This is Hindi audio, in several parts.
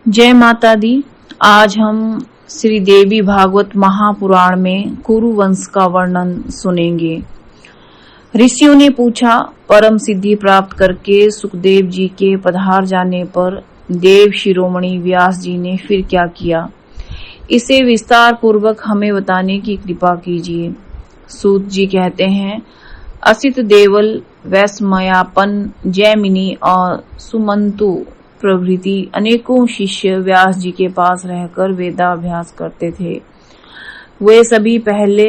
जय माता दी। आज हम श्री देवी भागवत महापुराण में कुरु वंश का वर्णन सुनेंगे। ऋषियों ने पूछा, परम सिद्धि प्राप्त करके सुखदेव जी के पधार जाने पर देव शिरोमणि व्यास जी ने फिर क्या किया, इसे विस्तार पूर्वक हमें बताने की कृपा कीजिए। सूत जी कहते हैं, असित देवल, वैस्मयापन, जैमिनी और सुमंतु प्रभृति अनेकों शिष्य व्यास जी के पास रहकर वेदाभ्यास करते थे। वे सभी पहले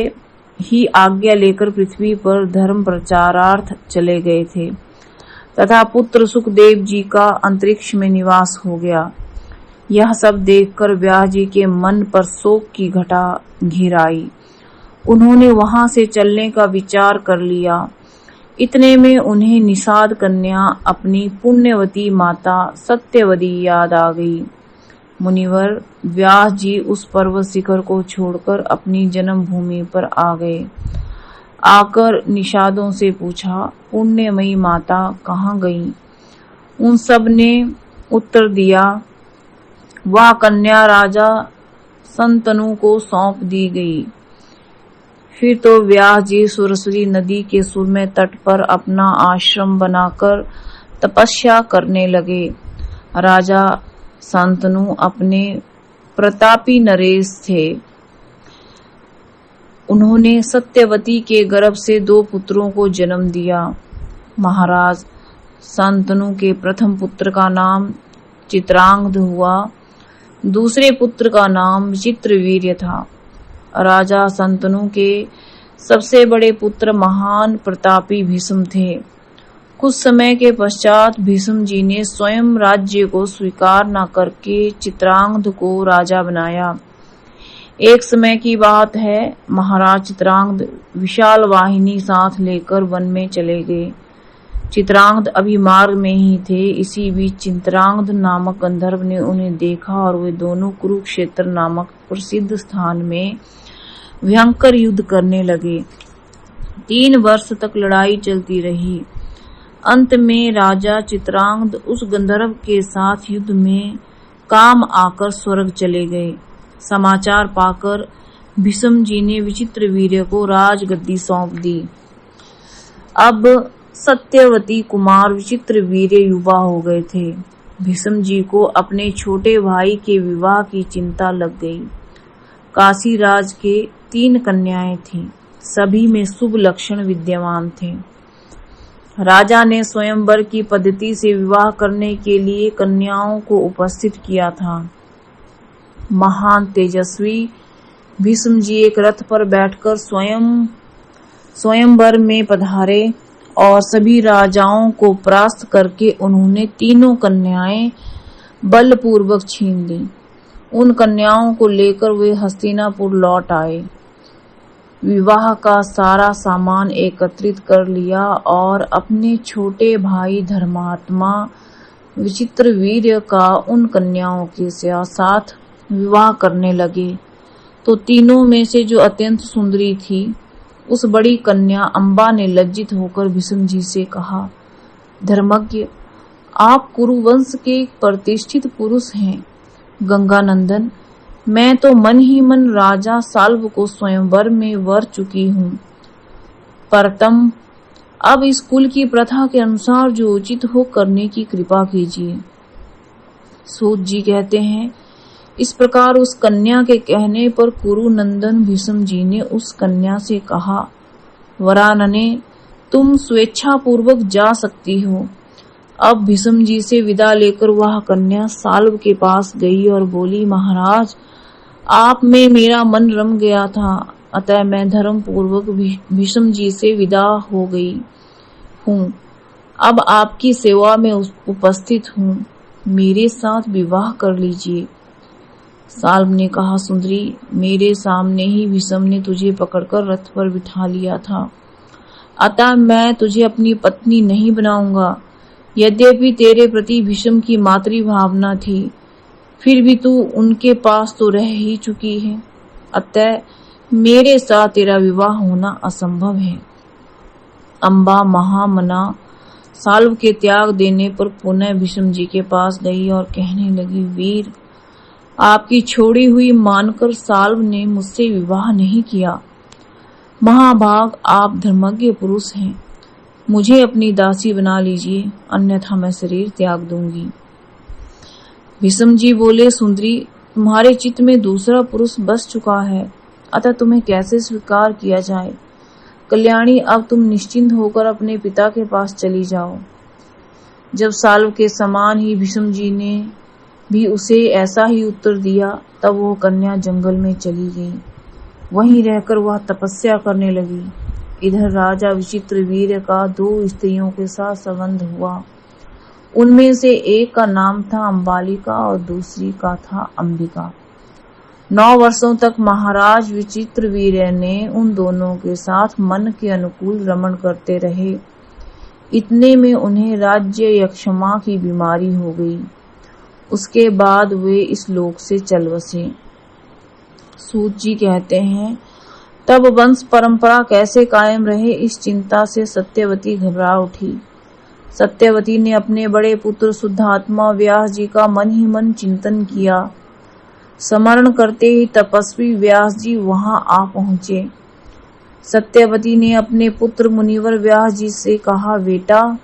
ही आज्ञा लेकर पृथ्वी पर धर्म प्रचारार्थ चले गए थे तथा पुत्र सुखदेव जी का अंतरिक्ष में निवास हो गया। यह सब देखकर व्यास जी के मन पर शोक की घटा घिर आई। उन्होंने वहां से चलने का विचार कर लिया। इतने में उन्हें निषाद कन्या अपनी पुण्यवती माता सत्यवती याद आ गई। मुनिवर, व्यास जी उस पर्वत शिखर को छोड़कर अपनी जन्म भूमि पर आ गए। आकर निषादों से पूछा, पुण्यमयी माता कहाँ गई? उन सब ने उत्तर दिया, वह कन्या राजा संतनु को सौंप दी गई। फिर तो व्यास जी सरस्वती नदी के सुरम्य तट पर अपना आश्रम बनाकर तपस्या करने लगे। राजा शांतनु अपने प्रतापी नरेश थे। उन्होंने सत्यवती के गर्भ से 2 पुत्रों को जन्म दिया। महाराज शांतनु के प्रथम पुत्र का नाम चित्रांगद हुआ, दूसरे पुत्र का नाम विचित्रवीर्य था। राजा शांतनु के सबसे बड़े पुत्र महान प्रतापी भीष्म थे। कुछ समय के पश्चात भीष्म जी ने स्वयं राज्य को स्वीकार न करके चित्रांगद को राजा बनाया। एक समय की बात है, महाराज चित्रांगद विशाल वाहिनी साथ लेकर वन में चले गए। चित्रांगद अभी मार्ग में ही थे। इसी बीच चित्रांगद नामक गंधर्व ने उन्हें देखा और वे दोनों कुरुक्षेत्र नामक प्रसिद्ध स्थान में भयंकर युद्ध करने लगे। 3 वर्ष तक लड़ाई चलती रही। अंत में राजा चित्रांगद उस गंधर्व के साथ युद्ध में काम आकर स्वर्ग चले गए। समाचार पाकर भीष्म जी ने विचित्रवीर्य को राजगद्दी सौंप दी। अब सत्यवती कुमार विचित्रवीर्य युवा हो गए थे। भीष्म जी को अपने छोटे भाई के विवाह की चिंता लग गई। काशी राज के 3 कन्याएं थीं। सभी में शुभ लक्षण विद्यमान थे। राजा ने स्वयंवर की पद्धति से विवाह करने के लिए कन्याओं को उपस्थित किया था। महान तेजस्वी भीष्म जी एक रथ पर बैठकर स्वयंवर में पधारे और सभी राजाओं को परास्त करके उन्होंने 3 कन्याएं बलपूर्वक छीन ली। उन कन्याओं को लेकर वे हस्तिनापुर लौट आए। विवाह का सारा सामान एकत्रित कर लिया और अपने छोटे भाई धर्मात्मा विचित्रवीर्य का उन कन्याओं के साथ विवाह करने लगे। तो तीनों में से जो अत्यंत सुंदरी थी, उस बड़ी कन्या अम्बा ने लज्जित होकर भीष्म जी से कहा, धर्मज्ञ, आप कुरुवंश के प्रतिष्ठित पुरुष हैं। गंगानंदन, मैं तो मन ही मन राजा साल्व को स्वयंवर में वर चुकी हूँ। परतम, अब इस कुल की प्रथा के अनुसार जो उचित हो करने की कृपा कीजिए। सूत जी कहते हैं, इस प्रकार उस कन्या के कहने पर कुरुनंदन भीष्म जी ने उस कन्या से कहा, वरानने, तुम स्वेच्छा पूर्वक जा सकती हो। अब भीष्म जी से विदा लेकर वह कन्या साल्व के पास गई और बोली, महाराज, आप में मेरा मन रम गया था, अतः मैं धर्म पूर्वक भीष्म जी से विदा हो गई हूँ। अब आपकी सेवा में उपस्थित हूँ। मेरे साथ विवाह कर लीजिए। साल्व ने कहा, सुंदरी, मेरे सामने ही भीष्म ने तुझे पकड़कर रथ पर बिठा लिया था, अतः मैं तुझे अपनी पत्नी नहीं बनाऊंगा। यद्यपि तेरे प्रति भीष्म की मातृ भावना थी, फिर भी तू उनके पास तो रह ही चुकी है, अतः मेरे साथ तेरा विवाह होना असंभव है। अम्बा महामना साल्व के त्याग देने पर पुनः भीष्म जी के पास गई और कहने लगी, वीर, आपकी छोड़ी हुई मानकर साल्व ने मुझसे विवाह नहीं किया। महाभाग, आप धर्मज्ञ पुरुष हैं, मुझे अपनी दासी बना लीजिए, अन्यथा मैं शरीर त्याग दूंगी। भीष्म जी बोले, सुंदरी, तुम्हारे चित्त में दूसरा पुरुष बस चुका है, अतः तुम्हें कैसे स्वीकार किया जाए। कल्याणी, अब तुम निश्चिंत होकर अपने पिता के पास चली जाओ। जब साल्व के समान ही भीष्म जी ने भी उसे ऐसा ही उत्तर दिया, तब वो कन्या जंगल में चली गई। वहीं रहकर वह तपस्या करने लगी। इधर राजा विचित्रवीर्य का 2 स्त्रियों के साथ संबंध हुआ। उनमें से एक का नाम था अंबालिका और दूसरी का था अंबिका। 9 वर्षों तक महाराज विचित्रवीर्य ने उन दोनों के साथ मन के अनुकूल रमण करते रहे। इतने में उन्हें राज्य यक्षमा की बीमारी हो गई। उसके बाद वे इस लोक से चल बसे। सूत जी कहते हैं, तब वंश परंपरा कैसे कायम रहे, इस चिंता से सत्यवती घबरा उठी। सत्यवती ने अपने बड़े पुत्र शुद्धात्मा व्यास जी का मन ही मन चिंतन किया। स्मरण करते ही तपस्वी व्यास जी वहां आ पहुंचे। सत्यवती ने अपने पुत्र मुनिवर व्यास जी से कहा, बेटा,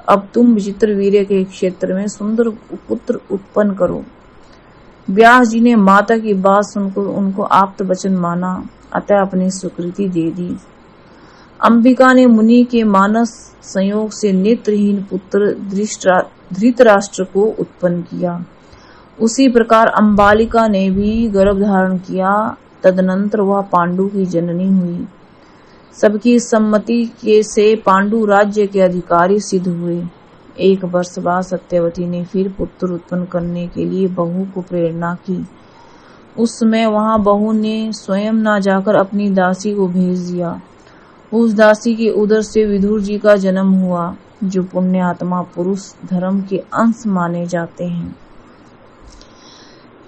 अब तुम विचित्रवीर्य के क्षेत्र में सुंदर पुत्र उत्पन्न करो। व्यास जी ने माता की बात सुनकर उनको आप्त वचन माना, अतः अपनी स्वीकृति दे दी। अंबिका ने मुनि के मानस संयोग से नेत्रहीन पुत्र धृतराष्ट्र को उत्पन्न किया। उसी प्रकार अंबालिका ने भी गर्भ धारण किया। तदनंतर वह पांडु की जननी हुई। सबकी सम्मति से पांडु राज्य के अधिकारी सिद्ध हुए। 1 वर्ष बाद सत्यवती ने फिर पुत्र उत्पन्न करने के लिए बहू को प्रेरणा की। उस समय वहां बहू ने स्वयं न जाकर अपनी दासी को भेज दिया। उस दासी के उदर से विदुर जी का जन्म हुआ, जो पुण्यात्मा पुरुष धर्म के अंश माने जाते हैं।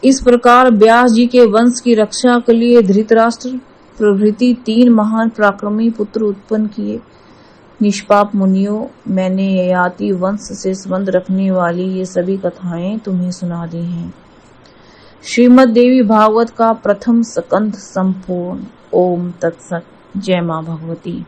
इस प्रकार व्यास जी के वंश की रक्षा के लिए धृतराष्ट्र प्रभृति 3 महान पराक्रमी पुत्र उत्पन्न किए। निष्पाप मुनियों, मैंने ययाति वंश से संबंध रखने वाली ये सभी कथाएं तुम्हें सुना दी हैं। श्रीमद् देवी भागवत का प्रथम स्कंध संपूर्ण। ओम तत्सत। जय मां भगवती।